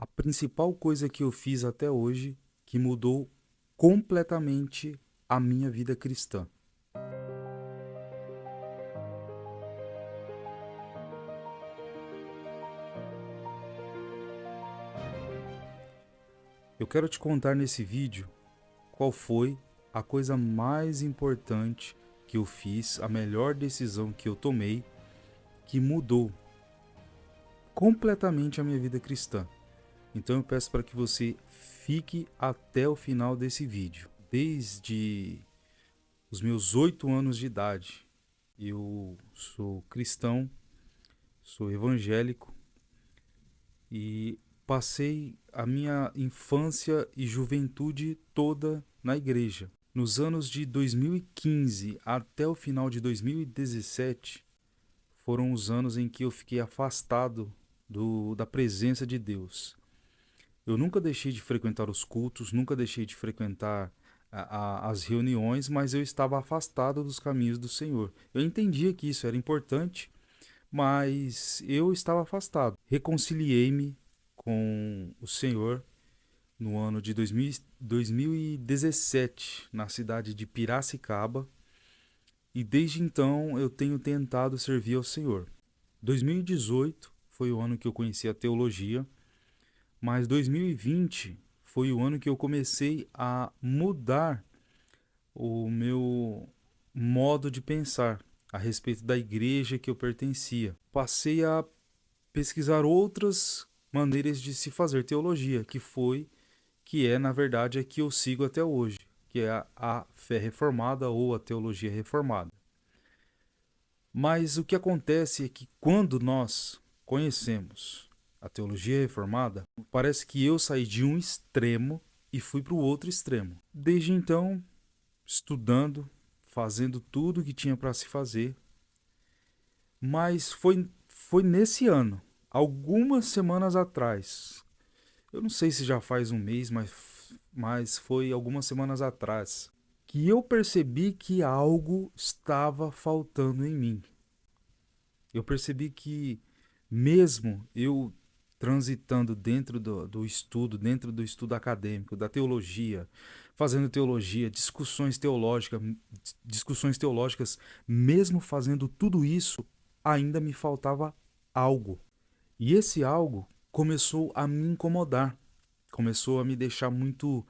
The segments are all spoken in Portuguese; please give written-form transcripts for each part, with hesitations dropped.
A principal coisa que eu fiz até hoje que mudou completamente a minha vida cristã. Eu quero te contar nesse vídeo qual foi a coisa mais importante que eu fiz, a melhor decisão que eu tomei que mudou completamente a minha vida cristã. Então eu peço para que você fique até o final desse vídeo. Desde os meus 8 anos de idade, eu sou cristão, sou evangélico e passei a minha infância e juventude toda na igreja. Nos anos de 2015 até o final de 2017 foram os anos em que eu fiquei afastado da presença de Deus. Eu nunca deixei de frequentar os cultos, nunca deixei de frequentar as reuniões, mas eu estava afastado dos caminhos do Senhor. Eu entendia que isso era importante, mas eu estava afastado. Reconciliei-me com o Senhor no ano de 2017, na cidade de Piracicaba, e desde então eu tenho tentado servir ao Senhor. 2018 foi o ano que eu conheci a teologia, mas 2020 foi o ano que eu comecei a mudar o meu modo de pensar a respeito da igreja que eu pertencia. Passei a pesquisar outras maneiras de se fazer teologia, que é na verdade a que eu sigo até hoje, que é a fé reformada ou a teologia reformada. Mas o que acontece é que quando nós conhecemos a teologia reformada, parece que eu saí de um extremo e fui para o outro extremo. Desde então, estudando, fazendo tudo o que tinha para se fazer, mas foi nesse ano, algumas semanas atrás, eu não sei se já faz um mês, mas foi algumas semanas atrás, que eu percebi que algo estava faltando em mim. Eu percebi que mesmo eu transitando dentro dentro do estudo acadêmico, da teologia, fazendo teologia, discussões teológicas, mesmo fazendo tudo isso, ainda me faltava algo. E esse algo começou a me incomodar, começou a me deixar muito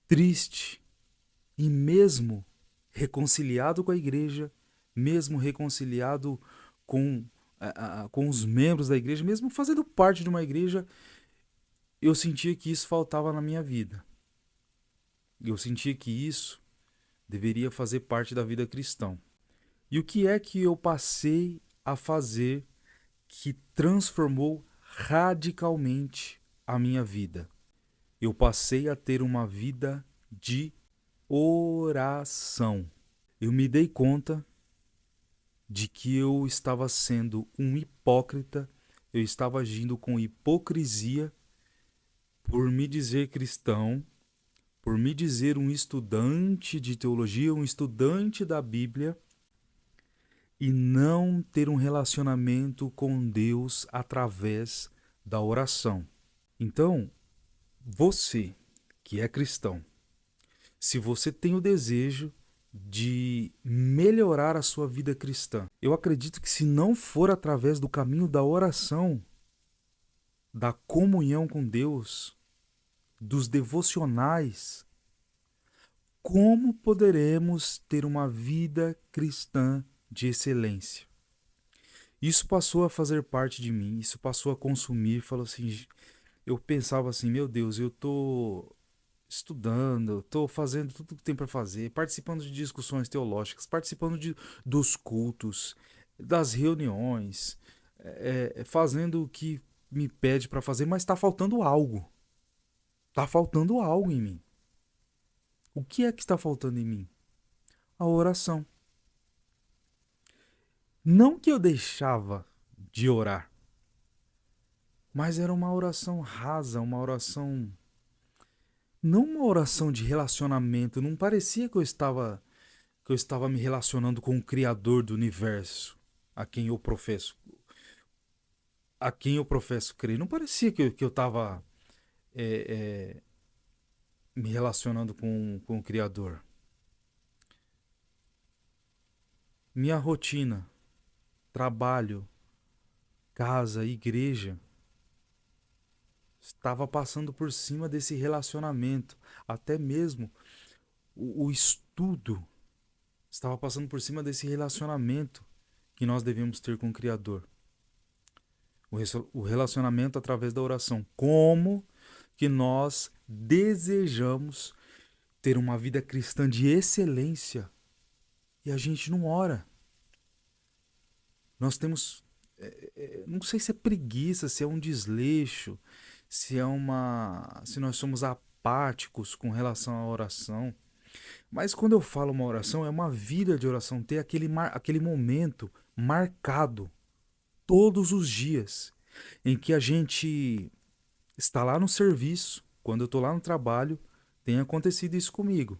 triste. E mesmo reconciliado com a igreja, mesmo reconciliado com, com os membros da igreja, mesmo fazendo parte de uma igreja, eu sentia que isso faltava na minha vida. Eu sentia que isso deveria fazer parte da vida cristã. E o que é que eu passei a fazer que transformou radicalmente a minha vida? Eu passei a ter uma vida de oração. Eu me dei conta de que eu estava sendo um hipócrita, eu estava agindo com hipocrisia por me dizer cristão, por me dizer um estudante de teologia, um estudante da Bíblia, e não ter um relacionamento com Deus através da oração. Então, você que é cristão, se você tem o desejo de melhorar a sua vida cristã, eu acredito que se não for através do caminho da oração, da comunhão com Deus, dos devocionais, como poderemos ter uma vida cristã de excelência? Isso passou a fazer parte de mim, isso passou a consumir, falou assim, eu pensava assim, meu Deus, eu tô estudando, estou fazendo tudo o que tem para fazer, participando de discussões teológicas, participando dos cultos, das reuniões, fazendo o que me pede para fazer, mas está faltando algo. Está faltando algo em mim. O que é que está faltando em mim? A oração. Não que eu deixava de orar, mas era uma oração rasa, uma oração. Não uma oração de relacionamento, não parecia que eu estava me relacionando com o Criador do universo, a quem eu professo. a quem eu professo crer. Não parecia que eu estava me relacionando com o Criador. Minha rotina, trabalho, casa, igreja, estava passando por cima desse relacionamento. Até mesmo o estudo estava passando por cima desse relacionamento que nós devemos ter com o Criador. O relacionamento através da oração. Como que nós desejamos ter uma vida cristã de excelência e a gente não ora. Nós temos, não sei se é preguiça, se é um desleixo, se nós somos apáticos com relação à oração. Mas quando eu falo uma oração, é uma vida de oração, ter aquele momento marcado todos os dias, em que a gente está lá no serviço, quando eu estou lá no trabalho, tem acontecido isso comigo.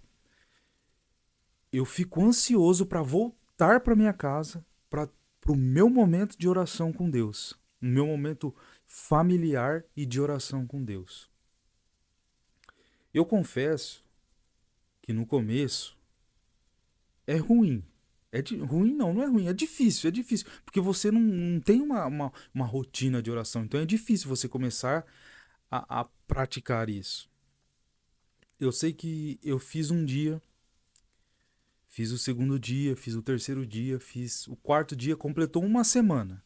Eu fico ansioso para voltar para minha casa, para o meu momento de oração com Deus, o meu momento familiar e de oração com Deus. Eu confesso que no começo é ruim. Ruim não é ruim, é difícil, porque você não tem uma rotina de oração, então é difícil você começar a praticar isso. Eu sei que eu fiz um dia, fiz o segundo dia, fiz o terceiro dia, fiz o quarto dia, completou uma semana.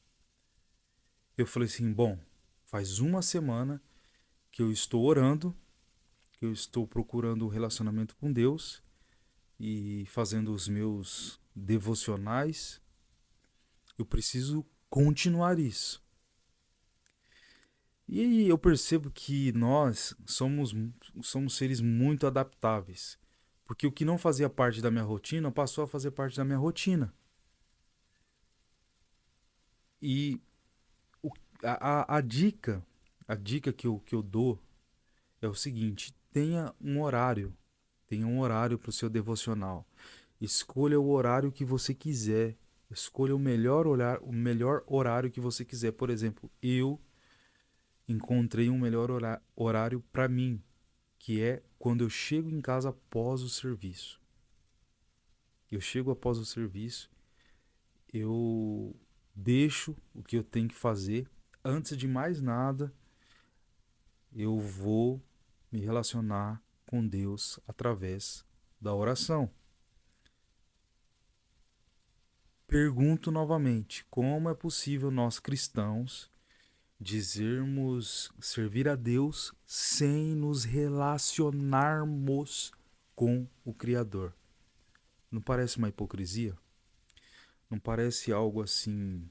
Eu falei assim, bom, faz uma semana que eu estou orando, que eu estou procurando um relacionamento com Deus e fazendo os meus devocionais. Eu preciso continuar isso. E aí eu percebo que nós somos seres muito adaptáveis. Porque o que não fazia parte da minha rotina passou a fazer parte da minha rotina. E o- a dica que eu dou é o seguinte: tenha um horário para o seu devocional. Escolha o horário que você quiser. Escolha o melhor horário que você quiser. Por exemplo, eu encontrei um melhor horário para mim, que é quando eu chego em casa após o serviço. Eu chego após o serviço, eu deixo o que eu tenho que fazer. Antes de mais nada, eu vou me relacionar com Deus através da oração. Pergunto novamente, como é possível nós cristãos dizermos servir a Deus sem nos relacionarmos com o Criador? Não parece uma hipocrisia? Não parece algo assim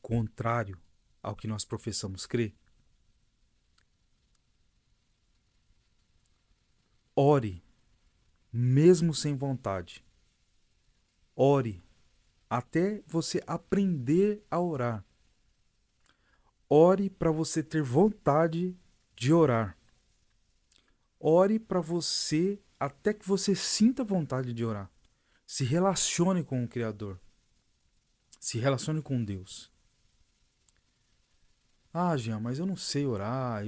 contrário ao que nós professamos crer? Ore, mesmo sem vontade. Ore até você aprender a orar. Ore para você ter vontade de orar. Ore para você até que você sinta vontade de orar. Se relacione com o Criador. Se relacione com Deus. Ah, Jean, mas eu não sei orar.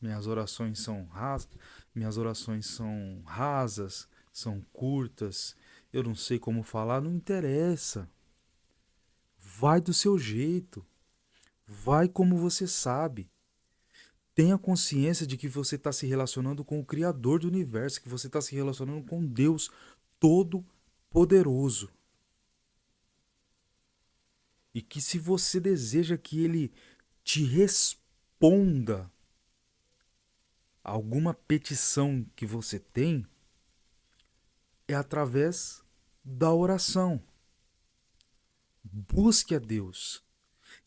Minhas orações são rasas. Minhas orações são rasas, são curtas. Eu não sei como falar. Não interessa. Vai do seu jeito. Vai como você sabe. Tenha consciência de que você está se relacionando com o Criador do universo, que você está se relacionando com Deus Todo-Poderoso. E que se você deseja que Ele te responda a alguma petição que você tem, é através da oração. Busque a Deus.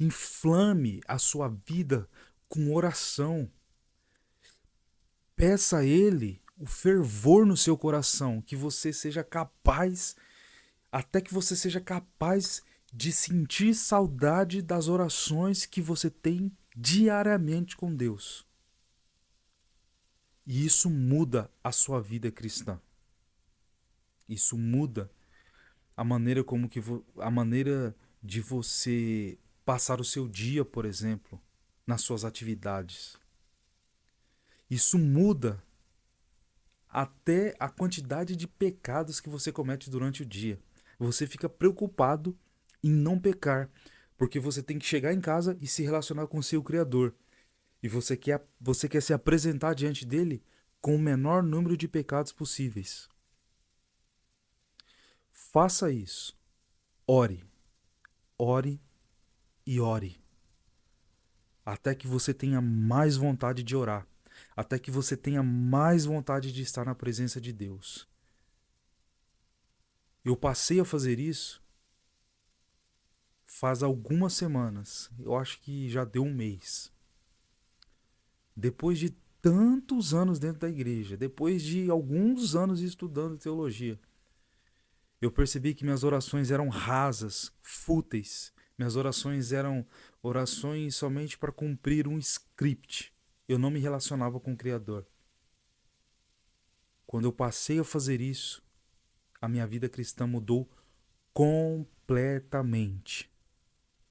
Inflame a sua vida com oração. Peça a Ele o fervor no seu coração, que você seja capaz, até que você seja capaz de sentir saudade das orações que você tem diariamente com Deus. E isso muda a sua vida cristã. Isso muda a maneira como a maneira de você passar o seu dia, por exemplo, nas suas atividades. Isso muda até a quantidade de pecados que você comete durante o dia. Você fica preocupado em não pecar, porque você tem que chegar em casa e se relacionar com o seu Criador. E você quer se apresentar diante dele com o menor número de pecados possíveis. Faça isso. Ore, ore e ore. Até que você tenha mais vontade de orar. Até que você tenha mais vontade de estar na presença de Deus. Eu passei a fazer isso faz algumas semanas. Eu acho que já deu um mês. Depois de tantos anos dentro da igreja, depois de alguns anos estudando teologia, eu percebi que minhas orações eram rasas, fúteis. Minhas orações eram orações somente para cumprir um script. Eu não me relacionava com o Criador. Quando eu passei a fazer isso, a minha vida cristã mudou completamente.